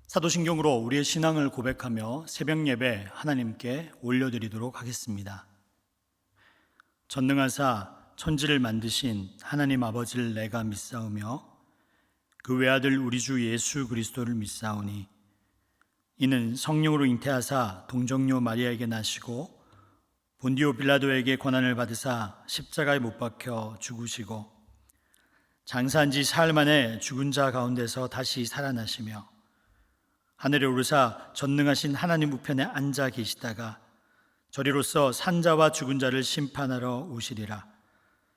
사도신경으로 우리의 신앙을 고백하며 새벽 예배 하나님께 올려드리도록 하겠습니다. 전능하사 천지를 만드신 하나님 아버지를 내가 믿사오며 그 외아들 우리 주 예수 그리스도를 믿사오니 이는 성령으로 잉태하사 동정녀 마리아에게 나시고 본디오 빌라도에게 고난을 받으사 십자가에 못 박혀 죽으시고 장사한 지 사흘 만에 죽은 자 가운데서 다시 살아나시며 하늘에 오르사 전능하신 하나님 우편에 앉아 계시다가 저리로서 산자와 죽은 자를 심판하러 오시리라.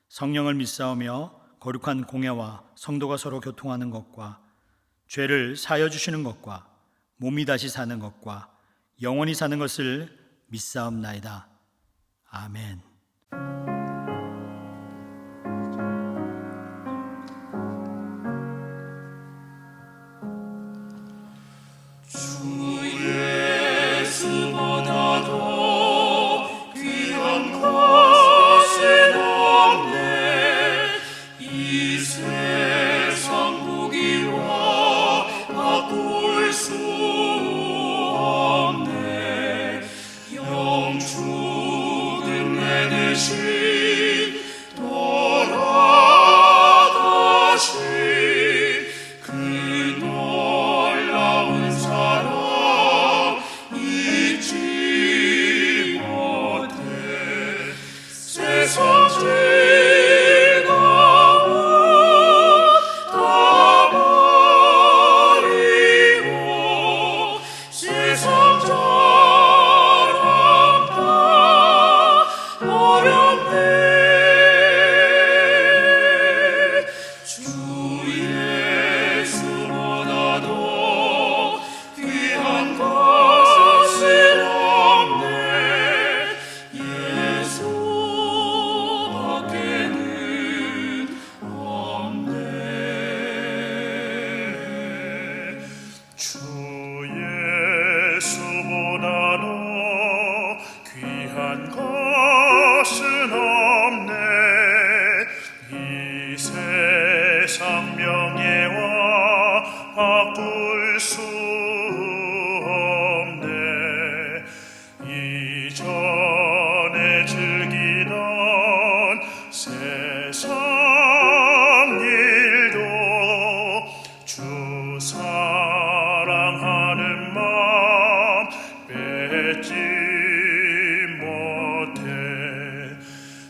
성령을 믿사오며 거룩한 공예와 성도가 서로 교통하는 것과 죄를 사하여 주시는 것과 몸이 다시 사는 것과 영원히 사는 것을 믿사옵나이다. 아멘.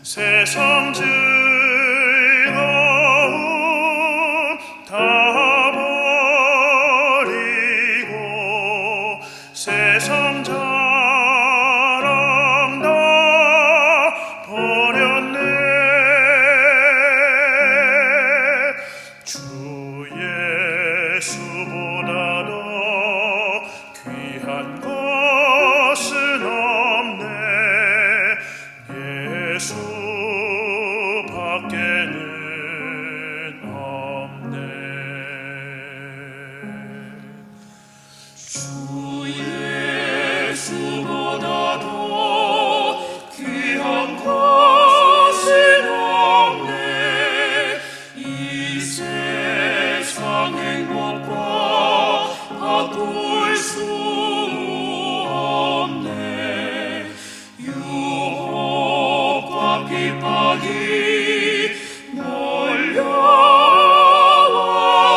세상 즐거움 다 버리고 세상 자랑 다 버렸네. 주 예수보다 더 귀한 것은 없네. 예수 밖에는 없네. 주 예수보다 더 귀한 것은 없네. 이 세상 행복과 바꿀 수 없네. 유혹과 핍박이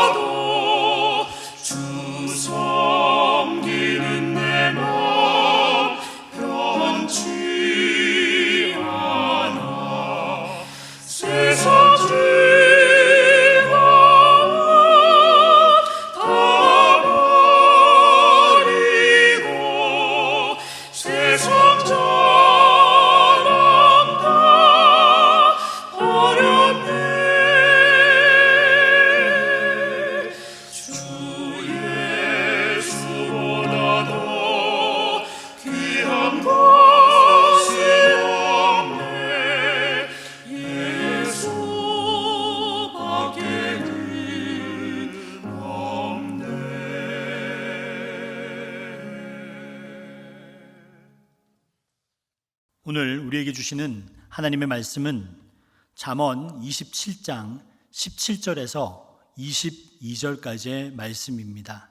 몰려와도 주 섬기는 내 맘 변치 않아. 세상 즐거움 다 버리고 세상 자랑 다 버렸네. 주 예수보다 더 귀한 것은 없네. 예수 밖에는 없네. 오늘 우리에게 주시는 하나님의 말씀은 잠언 27장 17절에서 22절까지의 말씀입니다.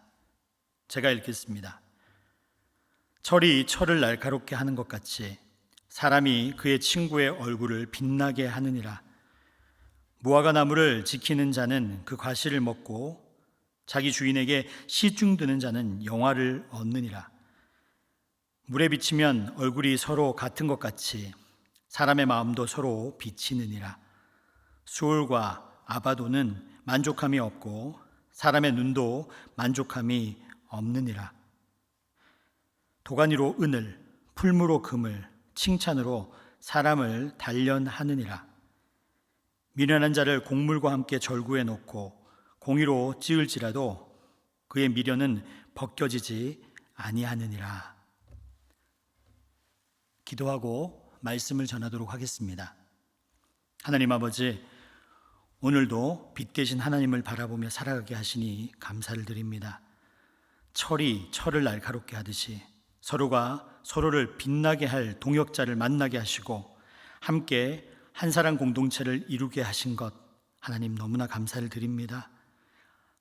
제가 읽겠습니다. 철이 철을 날카롭게 하는 것 같이 사람이 그의 친구의 얼굴을 빛나게 하느니라. 무화과 나무를 지키는 자는 그 과실을 먹고 자기 주인에게 시중드는 자는 영화를 얻느니라. 물에 비치면 얼굴이 서로 같은 것 같이 사람의 마음도 서로 비치느니라. 수올과 아바도는 만족함이 없고 사람의 눈도 만족함이 없느니라. 도가니로 은을, 풀무로 금을, 칭찬으로 사람을 단련하느니라. 미련한 자를 곡물과 함께 절구해 놓고 공의로 찌을지라도 그의 미련은 벗겨지지 아니하느니라. 기도하고 말씀을 전하도록 하겠습니다. 하나님 아버지, 오늘도 빛 대신 하나님을 바라보며 살아가게 하시니 감사를 드립니다. 철이 철을 날카롭게 하듯이 서로가 서로를 빛나게 할 동역자를 만나게 하시고 함께 한 사람 공동체를 이루게 하신 것, 하나님 너무나 감사를 드립니다.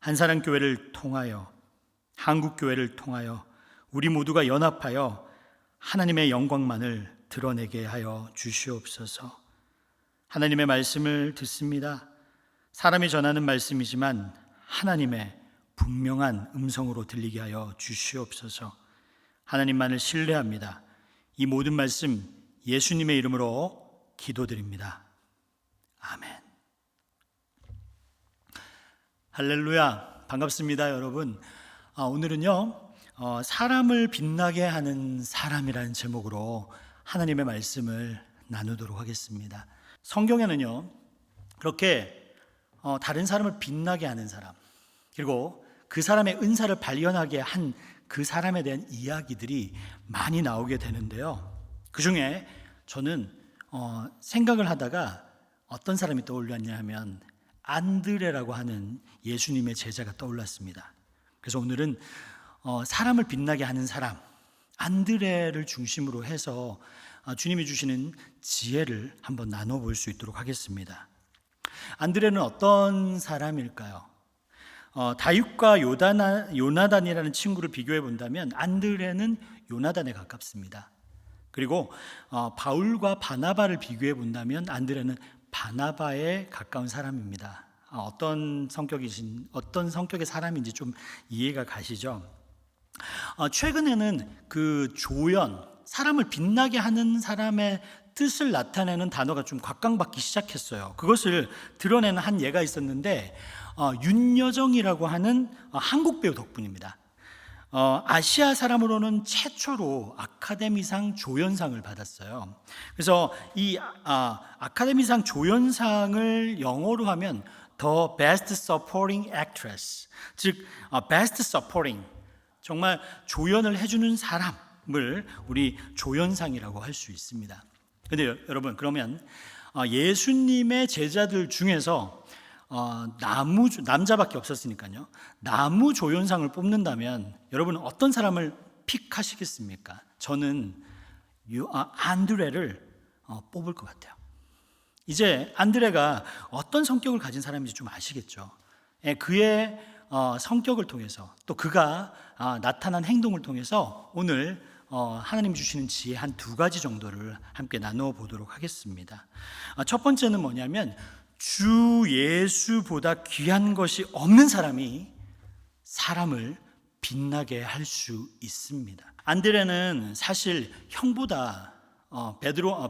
한사랑 교회를 통하여, 한국 교회를 통하여 우리 모두가 연합하여 하나님의 영광만을 드러내게 하여 주시옵소서. 하나님의 말씀을 듣습니다. 사람이 전하는 말씀이지만 하나님의 분명한 음성으로 들리게 하여 주시옵소서. 하나님만을 신뢰합니다. 이 모든 말씀 예수님의 이름으로 기도드립니다. 아멘. 할렐루야, 반갑습니다 여러분. 오늘은요 사람을 빛나게 하는 사람이라는 제목으로 하나님의 말씀을 나누도록 하겠습니다. 성경에는요 그렇게 다른 사람을 빛나게 하는 사람, 그리고 그 사람의 은사를 발견하게 한 그 사람에 대한 이야기들이 많이 나오게 되는데요, 그 중에 저는 생각을 하다가 어떤 사람이 떠올랐냐 하면 안드레라고 하는 예수님의 제자가 떠올랐습니다. 그래서 오늘은 사람을 빛나게 하는 사람 안드레를 중심으로 해서 주님이 주시는 지혜를 한번 나눠볼 수 있도록 하겠습니다. 안드레는 어떤 사람일까요? 다윗과 요나단이라는 친구를 비교해 본다면 안드레는 요나단에 가깝습니다. 그리고 바울과 바나바를 비교해 본다면 안드레는 바나바에 가까운 사람입니다. 어떤 성격의 사람인지 좀 이해가 가시죠? 최근에는 그 조연, 사람을 빛나게 하는 사람의 뜻을 나타내는 단어가 좀 각광받기 시작했어요. 그것을 드러내는 한 예가 있었는데 윤여정이라고 하는 한국 배우 덕분입니다. 아시아 사람으로는 최초로 아카데미상 조연상을 받았어요. 그래서 이 아카데미상 조연상을 영어로 하면 The Best Supporting Actress, 즉 Best Supporting, 정말 조연을 해주는 사람을 우리 조연상이라고 할 수 있습니다. 근데 여러분, 그러면 예수님의 제자들 중에서 남자밖에 없었으니까요, 나무 조연상을 뽑는다면 여러분은 어떤 사람을 픽하시겠습니까? 저는 안드레를 뽑을 것 같아요. 이제 안드레가 어떤 성격을 가진 사람인지 좀 아시겠죠? 그의 성격을 통해서, 또 그가 나타난 행동을 통해서 오늘 하나님 주시는 지혜 한 두 가지 정도를 함께 나누어 보도록 하겠습니다. 첫 번째는 뭐냐면, 주 예수보다 귀한 것이 없는 사람이 사람을 빛나게 할 수 있습니다. 안드레는 사실 형보다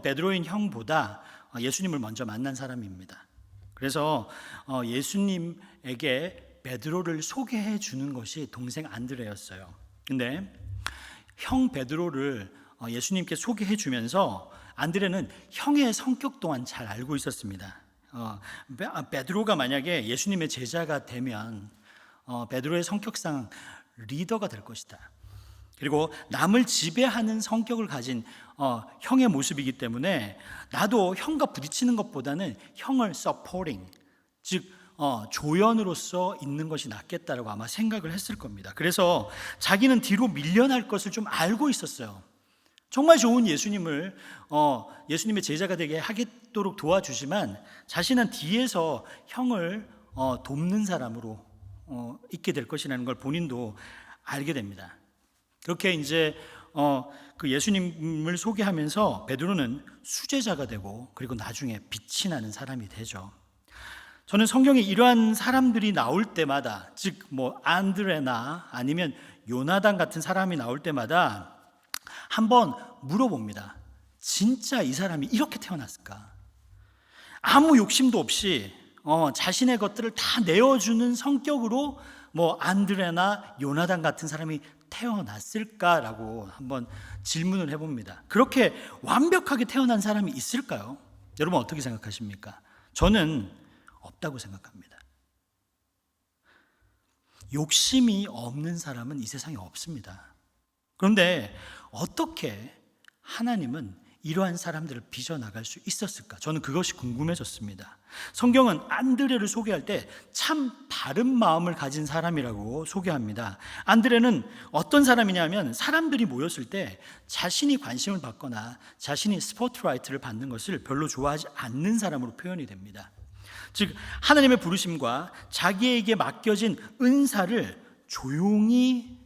베드로인 형보다 예수님을 먼저 만난 사람입니다. 그래서 예수님에게 베드로를 소개해 주는 것이 동생 안드레였어요. 근데 형 베드로를 예수님께 소개해 주면서 안드레는 형의 성격 또한 잘 알고 있었습니다. 베드로가 만약에 예수님의 제자가 되면 베드로의 성격상 리더가 될 것이다. 그리고 남을 지배하는 성격을 가진 형의 모습이기 때문에 나도 형과 부딪히는 것보다는 형을 supporting, 즉 조연으로서 있는 것이 낫겠다라고 아마 생각을 했을 겁니다. 그래서 자기는 뒤로 밀려날 것을 좀 알고 있었어요. 정말 좋은 예수님을 예수님의 제자가 되게 하도록 도와주지만 자신은 뒤에서 형을 돕는 사람으로 있게 될 것이라는 걸 본인도 알게 됩니다. 그렇게 이제 그 예수님을 소개하면서 베드로는 수제자가 되고 그리고 나중에 빛이 나는 사람이 되죠. 저는 성경에 이러한 사람들이 나올 때마다, 즉 뭐 안드레나 아니면 요나단 같은 사람이 나올 때마다 한번 물어봅니다. 진짜 이 사람이 이렇게 태어났을까? 아무 욕심도 없이 자신의 것들을 다 내어주는 성격으로 뭐 안드레나 요나단 같은 사람이 태어났을까라고 한번 질문을 해봅니다. 그렇게 완벽하게 태어난 사람이 있을까요? 여러분 어떻게 생각하십니까? 저는 없다고 생각합니다. 욕심이 없는 사람은 이 세상에 없습니다. 그런데 어떻게 하나님은 이러한 사람들을 빚어나갈 수 있었을까? 저는 그것이 궁금해졌습니다. 성경은 안드레를 소개할 때 참 바른 마음을 가진 사람이라고 소개합니다. 안드레는 어떤 사람이냐면 사람들이 모였을 때 자신이 관심을 받거나 자신이 스포트라이트를 받는 것을 별로 좋아하지 않는 사람으로 표현이 됩니다. 즉 하나님의 부르심과 자기에게 맡겨진 은사를 조용히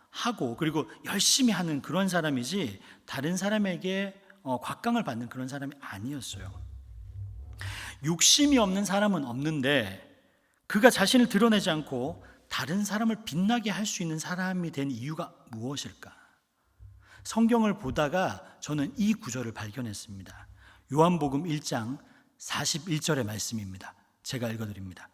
하고 그리고 열심히 하는 그런 사람이지 다른 사람에게 곽강을 받는 그런 사람이 아니었어요. 욕심이 없는 사람은 없는데 그가 자신을 드러내지 않고 다른 사람을 빛나게 할 수 있는 사람이 된 이유가 무엇일까? 성경을 보다가 저는 이 구절을 발견했습니다. 요한복음 1장 41절의 말씀입니다. 제가 읽어드립니다.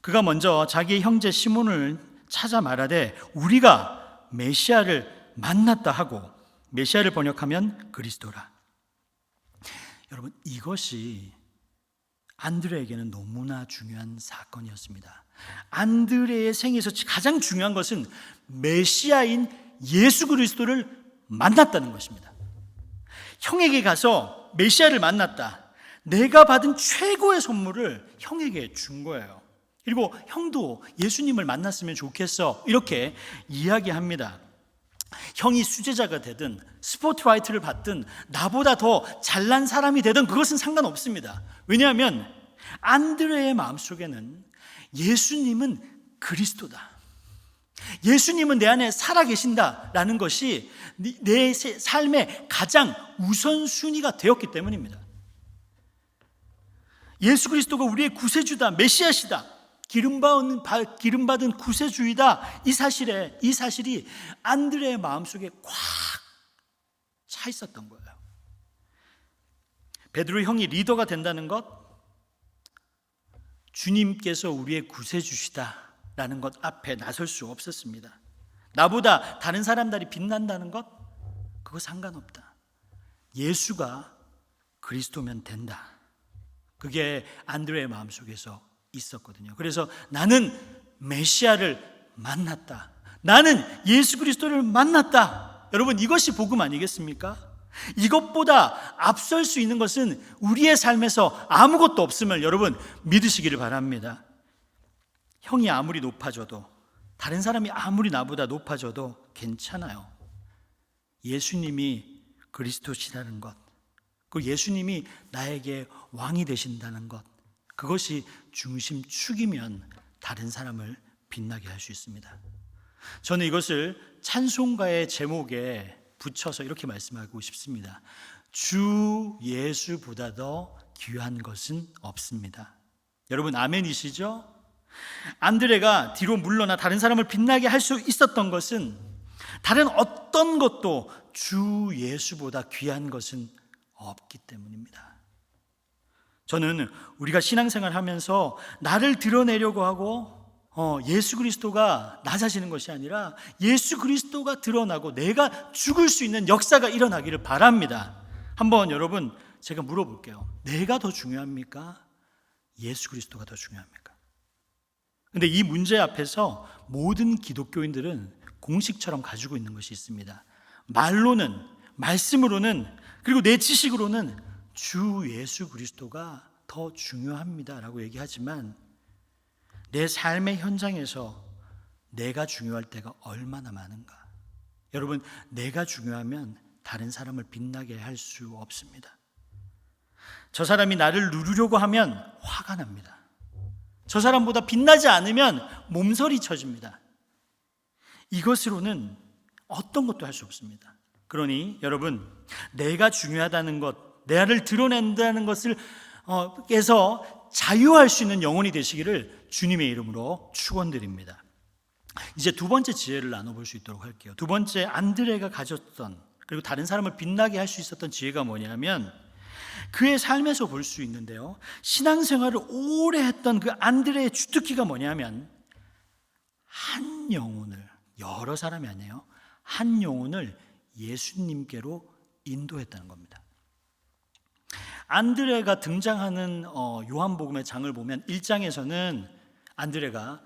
그가 먼저 자기의 형제 시몬을 찾아 말하되 우리가 메시아를 만났다 하고, 메시아를 번역하면 그리스도라. 여러분 이것이 안드레에게는 너무나 중요한 사건이었습니다. 안드레의 생에서 가장 중요한 것은 메시아인 예수 그리스도를 만났다는 것입니다. 형에게 가서 메시아를 만났다. 내가 받은 최고의 선물을 형에게 준 거예요. 그리고 형도 예수님을 만났으면 좋겠어 이렇게 이야기합니다. 형이 수제자가 되든 스포트라이트를 받든 나보다 더 잘난 사람이 되든 그것은 상관없습니다. 왜냐하면 안드레의 마음속에는 예수님은 그리스도다, 예수님은 내 안에 살아계신다라는 것이 내 삶의 가장 우선순위가 되었기 때문입니다. 예수 그리스도가 우리의 구세주다, 메시아시다, 기름받은 구세주이다, 이 사실이 안드레의 마음속에 꽉 차 있었던 거예요. 베드로 형이 리더가 된다는 것, 주님께서 우리의 구세주시다라는 것 앞에 나설 수 없었습니다. 나보다 다른 사람들이 빛난다는 것, 그거 상관없다. 예수가 그리스도면 된다. 그게 안드레의 마음속에서 있었거든요. 그래서 나는 메시아를 만났다. 나는 예수 그리스도를 만났다. 여러분 이것이 복음 아니겠습니까? 이것보다 앞설 수 있는 것은 우리의 삶에서 아무것도 없음을 여러분 믿으시기를 바랍니다. 형이 아무리 높아져도, 다른 사람이 아무리 나보다 높아져도 괜찮아요. 예수님이 그리스도시라는 것, 그 예수님이 나에게 왕이 되신다는 것, 그것이 중심축이면 다른 사람을 빛나게 할 수 있습니다. 저는 이것을 찬송가의 제목에 붙여서 이렇게 말씀하고 싶습니다. 주 예수보다 더 귀한 것은 없습니다. 여러분 아멘이시죠? 안드레가 뒤로 물러나 다른 사람을 빛나게 할 수 있었던 것은 다른 어떤 것도 주 예수보다 귀한 것은 없기 때문입니다. 저는 우리가 신앙생활 하면서 나를 드러내려고 하고 예수 그리스도가 낮아지는 것이 아니라 예수 그리스도가 드러나고 내가 죽을 수 있는 역사가 일어나기를 바랍니다. 한번 여러분 제가 물어볼게요. 내가 더 중요합니까? 예수 그리스도가 더 중요합니까? 근데 이 문제 앞에서 모든 기독교인들은 공식처럼 가지고 있는 것이 있습니다. 말로는, 말씀으로는, 그리고 내 지식으로는 주 예수 그리스도가 더 중요합니다라고 얘기하지만 내 삶의 현장에서 내가 중요할 때가 얼마나 많은가? 여러분, 내가 중요하면 다른 사람을 빛나게 할 수 없습니다. 저 사람이 나를 누르려고 하면 화가 납니다. 저 사람보다 빛나지 않으면 몸서리 쳐집니다. 이것으로는 어떤 것도 할 수 없습니다. 그러니 여러분, 내가 중요하다는 것, 나를 드러낸다는 것을 에서 자유할 수 있는 영혼이 되시기를 주님의 이름으로 축원드립니다. 이제 두 번째 지혜를 나눠볼 수 있도록 할게요. 두 번째, 안드레가 가졌던, 그리고 다른 사람을 빛나게 할 수 있었던 지혜가 뭐냐면 그의 삶에서 볼 수 있는데요, 신앙생활을 오래 했던 그 안드레의 주특기가 뭐냐면 한 영혼을, 여러 사람이 아니에요, 한 영혼을 예수님께로 인도했다는 겁니다. 안드레가 등장하는 요한복음의 장을 보면 1장에서는 안드레가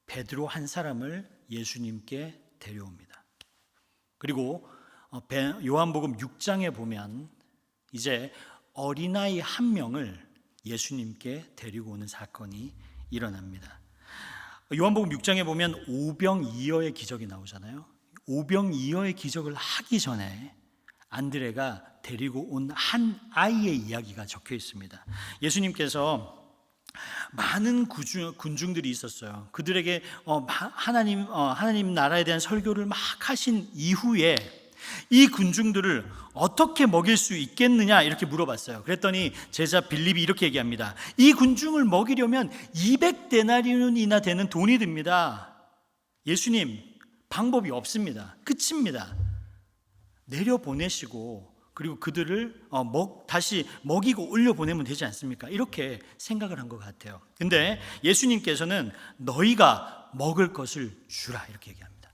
베드로 한 사람을 예수님께 데려옵니다. 그리고 요한복음 6장에 보면 이제 어린아이 한 명을 예수님께 데리고 오는 사건이 일어납니다. 요한복음 6장에 보면 오병이어의 기적이 나오잖아요. 오병이어의 기적을 하기 전에 안드레가 데리고 온 한 아이의 이야기가 적혀 있습니다. 예수님께서 많은 군중들이 있었어요. 그들에게 하나님 나라에 대한 설교를 막 하신 이후에 이 군중들을 어떻게 먹일 수 있겠느냐 이렇게 물어봤어요. 그랬더니 제자 빌립이 이렇게 얘기합니다. 이 군중을 먹이려면 200데나리온이나 되는 돈이 듭니다. 예수님, 방법이 없습니다. 끝입니다. 내려보내시고 그리고 그들을 다시 먹이고 올려보내면 되지 않습니까? 이렇게 생각을 한 것 같아요. 근데 예수님께서는 너희가 먹을 것을 주라 이렇게 얘기합니다.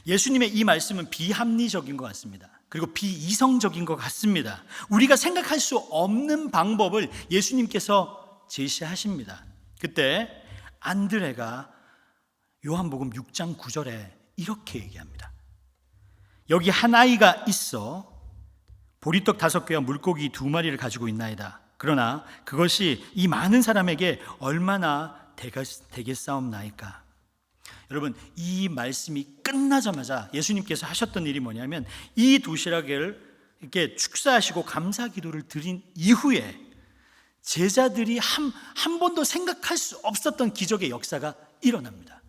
예수님의 이 말씀은 비합리적인 것 같습니다. 그리고 비이성적인 것 같습니다. 우리가 생각할 수 없는 방법을 예수님께서 제시하십니다. 그때 안드레가 요한복음 6장 9절에 이렇게 얘기합니다. 여기 한 아이가 있어 보리떡 5개와 물고기 2마리를 가지고 있나이다. 그러나 그것이 이 많은 사람에게 얼마나 되겠사옵나이까. 여러분, 이 말씀이 끝나자마자 예수님께서 하셨던 일이 뭐냐면 이 도시락을 이렇게 축사하시고 감사 기도를 드린 이후에 제자들이 한 번도 생각할 수 없었던 기적의 역사가 일어납니다.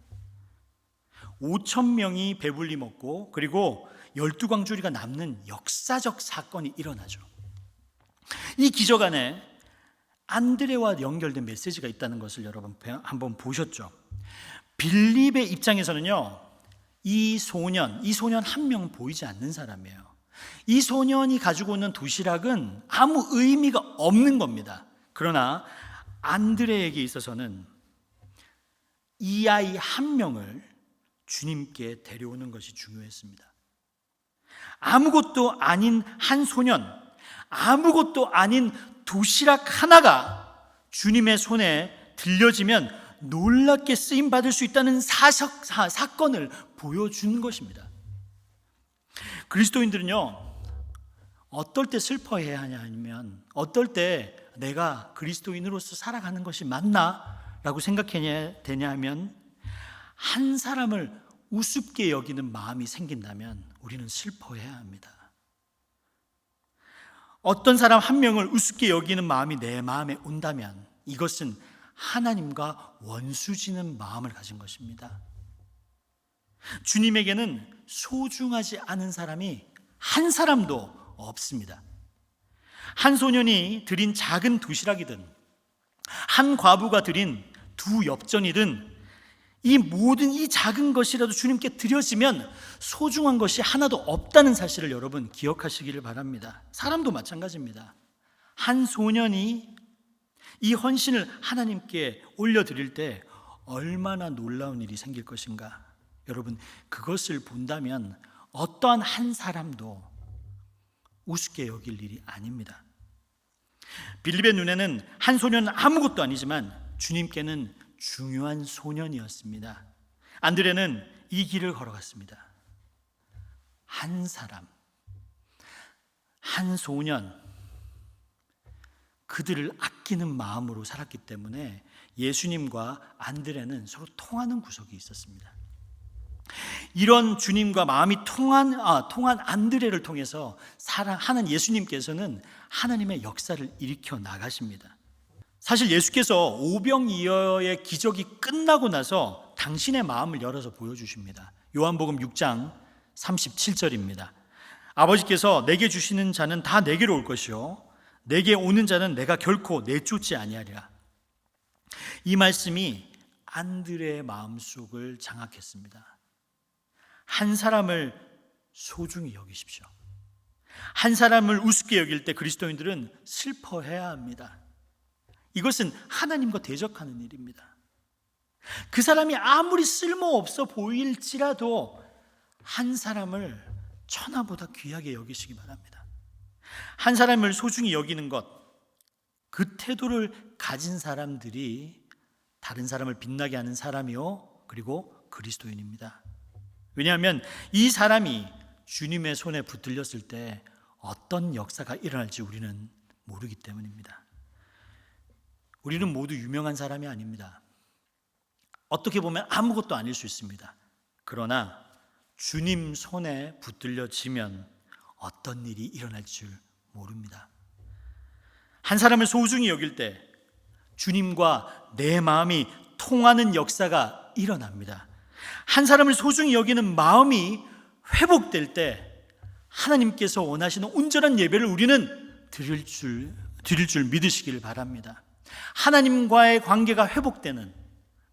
5,000명이 배불리 먹고 그리고 12광주리가 남는 역사적 사건이 일어나죠. 이 기적 안에 안드레와 연결된 메시지가 있다는 것을 여러분 한번 보셨죠? 빌립의 입장에서는요, 이 소년 한 명은 보이지 않는 사람이에요. 이 소년이 가지고 있는 도시락은 아무 의미가 없는 겁니다. 그러나 안드레에게 있어서는 이 아이 한 명을 주님께 데려오는 것이 중요했습니다. 아무것도 아닌 한 소년, 아무것도 아닌 도시락 하나가 주님의 손에 들려지면 놀랍게 쓰임받을 수 있다는 사건을 보여준 것입니다. 그리스도인들은요, 어떨 때 슬퍼해야 하냐 아니면 어떨 때 내가 그리스도인으로서 살아가는 것이 맞나? 라고 생각해야 되냐 하면 한 사람을 우습게 여기는 마음이 생긴다면 우리는 슬퍼해야 합니다. 어떤 사람 한 명을 우습게 여기는 마음이 내 마음에 온다면 이것은 하나님과 원수지는 마음을 가진 것입니다. 주님에게는 소중하지 않은 사람이 한 사람도 없습니다. 한 소년이 드린 작은 도시락이든 한 과부가 드린 2 엽전이든 이 모든 이 작은 것이라도 주님께 드려지면 소중한 것이 하나도 없다는 사실을 여러분 기억하시기를 바랍니다. 사람도 마찬가지입니다. 한 소년이 이 헌신을 하나님께 올려드릴 때 얼마나 놀라운 일이 생길 것인가. 여러분, 그것을 본다면 어떠한 한 사람도 우습게 여길 일이 아닙니다. 빌립의 눈에는 한 소년은 아무것도 아니지만 주님께는 중요한 소년이었습니다. 안드레는 이 길을 걸어갔습니다. 한 사람, 한 소년, 그들을 아끼는 마음으로 살았기 때문에 예수님과 안드레는 서로 통하는 구석이 있었습니다. 이런 주님과 마음이 통한 안드레를 통해서 사랑하는 예수님께서는 하나님의 역사를 일으켜 나가십니다. 사실 예수께서 오병이어의 기적이 끝나고 나서 당신의 마음을 열어서 보여주십니다. 요한복음 6장 37절입니다. 아버지께서 내게 주시는 자는 다 내게로 올 것이요 내게 오는 자는 내가 결코 내쫓지 아니하리라. 이 말씀이 안드레의 마음속을 장악했습니다. 한 사람을 소중히 여기십시오. 한 사람을 우습게 여길 때 그리스도인들은 슬퍼해야 합니다. 이것은 하나님과 대적하는 일입니다. 그 사람이 아무리 쓸모없어 보일지라도 한 사람을 천하보다 귀하게 여기시기 바랍니다. 한 사람을 소중히 여기는 것, 그 태도를 가진 사람들이 다른 사람을 빛나게 하는 사람이요 그리고 그리스도인입니다. 왜냐하면 이 사람이 주님의 손에 붙들렸을 때 어떤 역사가 일어날지 우리는 모르기 때문입니다. 우리는 모두 유명한 사람이 아닙니다. 어떻게 보면 아무것도 아닐 수 있습니다. 그러나 주님 손에 붙들려지면 어떤 일이 일어날 줄 모릅니다. 한 사람을 소중히 여길 때 주님과 내 마음이 통하는 역사가 일어납니다. 한 사람을 소중히 여기는 마음이 회복될 때 하나님께서 원하시는 온전한 예배를 우리는 드릴 줄 믿으시길 바랍니다. 하나님과의 관계가 회복되는,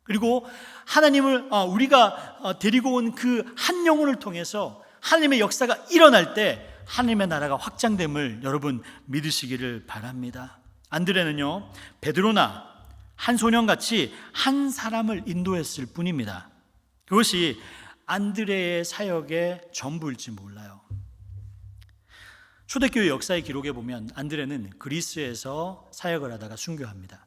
그리고 하나님을 우리가 데리고 온 그 한 영혼을 통해서 하나님의 역사가 일어날 때 하나님의 나라가 확장됨을 여러분 믿으시기를 바랍니다. 안드레는요 베드로나 한 소년같이 한 사람을 인도했을 뿐입니다. 그것이 안드레의 사역의 전부일지 몰라요. 초대교회 역사의 기록에 보면 안드레는 그리스에서 사역을 하다가 순교합니다.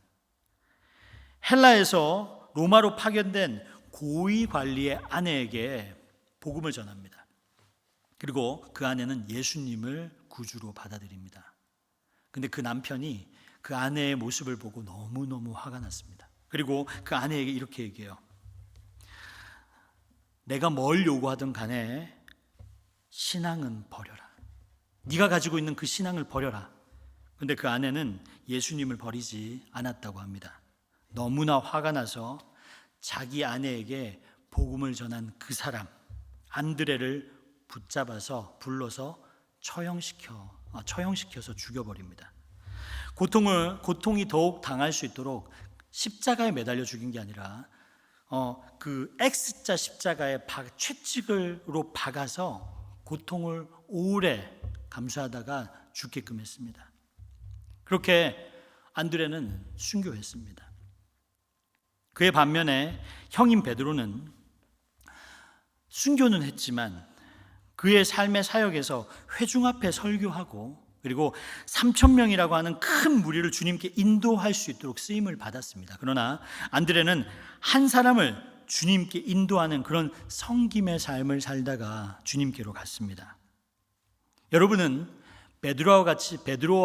헬라에서 로마로 파견된 고위 관리의 아내에게 복음을 전합니다. 그리고 그 아내는 예수님을 구주로 받아들입니다. 근데 그 남편이 그 아내의 모습을 보고 너무너무 화가 났습니다. 그리고 그 아내에게 이렇게 얘기해요. 내가 뭘 요구하든 간에 신앙은 버려라. 네가 가지고 있는 그 신앙을 버려라. 근데 그 아내는 예수님을 버리지 않았다고 합니다. 너무나 화가 나서 자기 아내에게 복음을 전한 그 사람 안드레를 붙잡아서 불러서 처형시켜서 죽여버립니다. 고통이 더욱 당할 수 있도록 십자가에 매달려 죽인 게 아니라 그 X자 십자가에 채찍으로 박아서 고통을 오래 감수하다가 죽게끔 했습니다. 그렇게 안드레는 순교했습니다. 그의 반면에 형인 베드로는 순교는 했지만 그의 삶의 사역에서 회중 앞에 설교하고 그리고 3,000명이라고 하는 큰 무리를 주님께 인도할 수 있도록 쓰임을 받았습니다. 그러나 안드레는 한 사람을 주님께 인도하는 그런 섬김의 삶을 살다가 주님께로 갔습니다. 여러분은 베드로와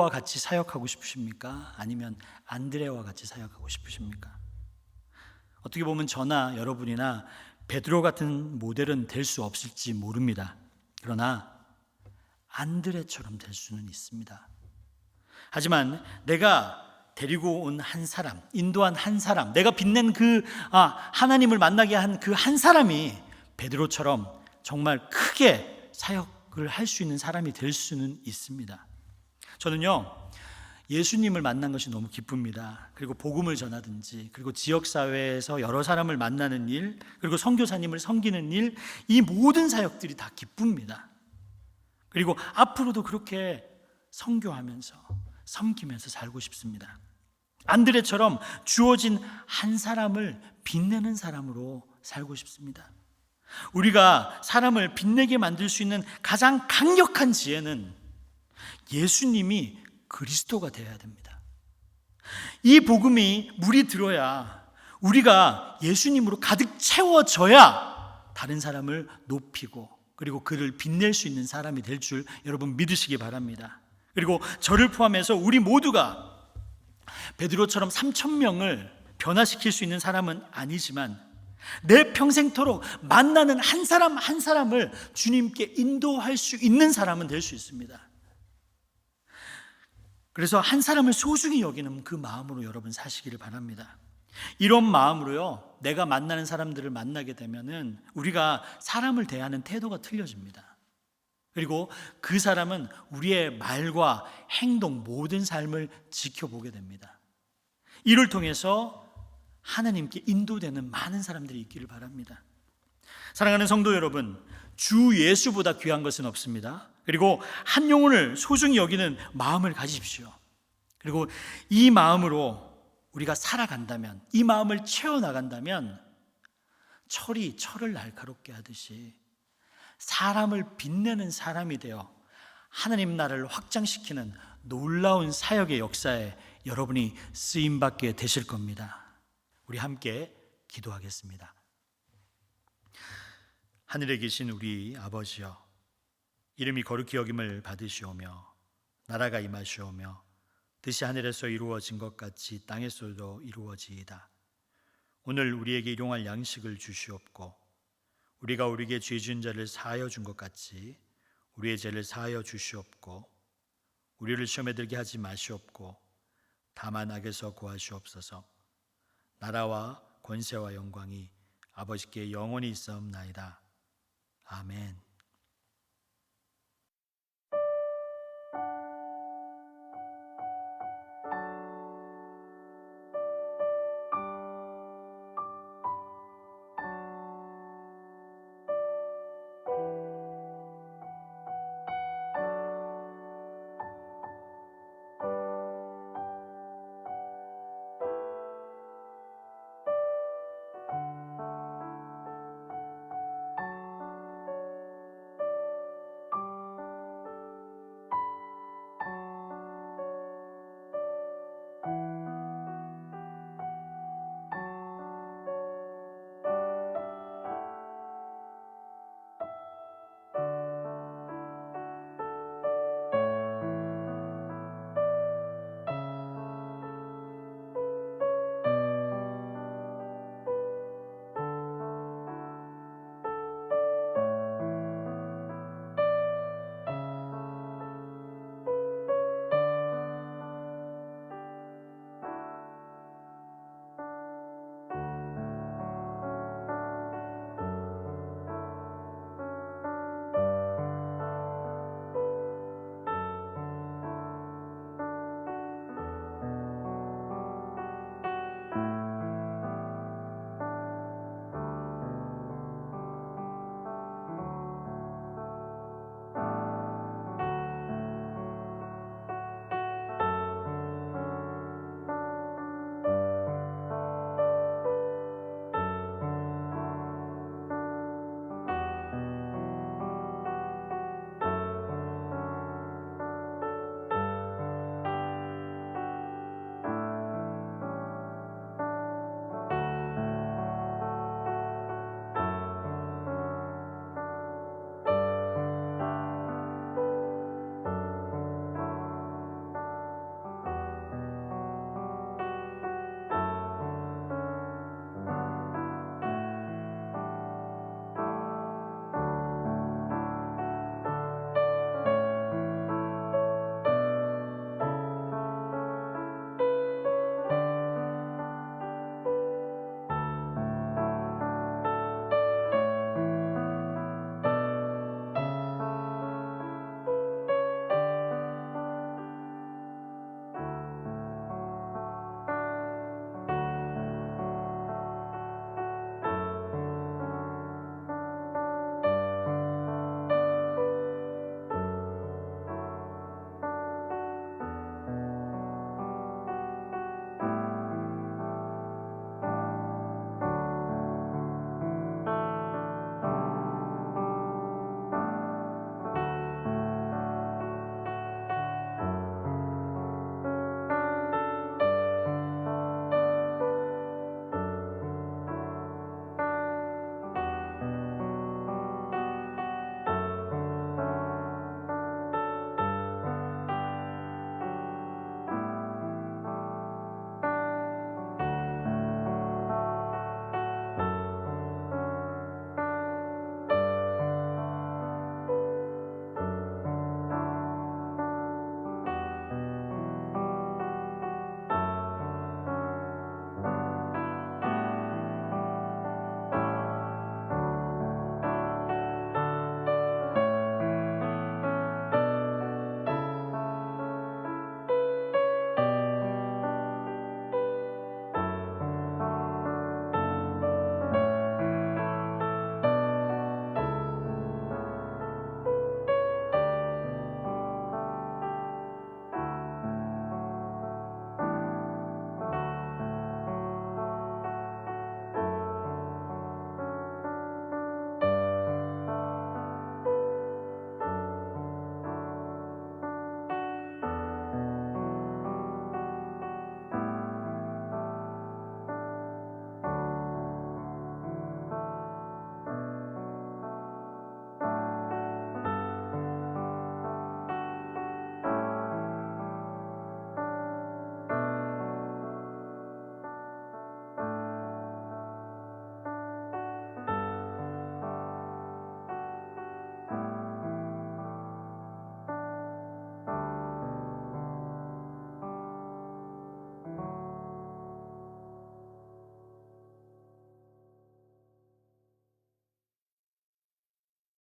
같이 사역하고 싶으십니까? 아니면 안드레와 같이 사역하고 싶으십니까? 어떻게 보면 저나 여러분이나 베드로 같은 모델은 될 수 없을지 모릅니다. 그러나 안드레처럼 될 수는 있습니다. 하지만 내가 데리고 온 한 사람, 인도한 한 사람, 내가 빛낸 하나님을 만나게 한 그 한 사람이 베드로처럼 정말 크게 사역을 할 수 있는 사람이 될 수는 있습니다. 저는요 예수님을 만난 것이 너무 기쁩니다. 그리고 복음을 전하든지, 그리고 지역사회에서 여러 사람을 만나는 일, 그리고 선교사님을 섬기는 일, 이 모든 사역들이 다 기쁩니다. 그리고 앞으로도 그렇게 선교하면서 섬기면서 살고 싶습니다. 안드레처럼 주어진 한 사람을 빛내는 사람으로 살고 싶습니다. 우리가 사람을 빛내게 만들 수 있는 가장 강력한 지혜는 예수님이 그리스도가 되어야 됩니다. 이 복음이 물이 들어야, 우리가 예수님으로 가득 채워져야 다른 사람을 높이고 그리고 그를 빛낼 수 있는 사람이 될 줄 여러분 믿으시기 바랍니다. 그리고 저를 포함해서 우리 모두가 베드로처럼 3,000명을 변화시킬 수 있는 사람은 아니지만 내 평생토록 만나는 한 사람 한 사람을 주님께 인도할 수 있는 사람은 될 수 있습니다. 그래서 한 사람을 소중히 여기는 그 마음으로 여러분 사시기를 바랍니다. 이런 마음으로요 내가 만나는 사람들을 만나게 되면은 우리가 사람을 대하는 태도가 틀려집니다. 그리고 그 사람은 우리의 말과 행동, 모든 삶을 지켜보게 됩니다. 이를 통해서 하나님께 인도되는 많은 사람들이 있기를 바랍니다. 사랑하는 성도 여러분, 주 예수보다 귀한 것은 없습니다. 그리고 한 영혼을 소중히 여기는 마음을 가지십시오. 그리고 이 마음으로 우리가 살아간다면, 이 마음을 채워나간다면 철이 철을 날카롭게 하듯이 사람을 빛내는 사람이 되어 하나님 나라를 확장시키는 놀라운 사역의 역사에 여러분이 쓰임받게 되실 겁니다. 우리 함께 기도하겠습니다. 하늘에 계신 우리 아버지여, 이름이 거룩히 여김을 받으시오며 나라가 임하시오며 뜻이 하늘에서 이루어진 것 같이 땅에서도 이루어지이다. 오늘 우리에게 일용할 양식을 주시옵고 우리가 우리에게 죄 지은 자를 사하여 준 것 같이 우리의 죄를 사하여 주시옵고 우리를 시험에 들게 하지 마시옵고 다만 악에서 구하시옵소서. 나라와 권세와 영광이 아버지께 영원히 있사옵나이다. 아멘.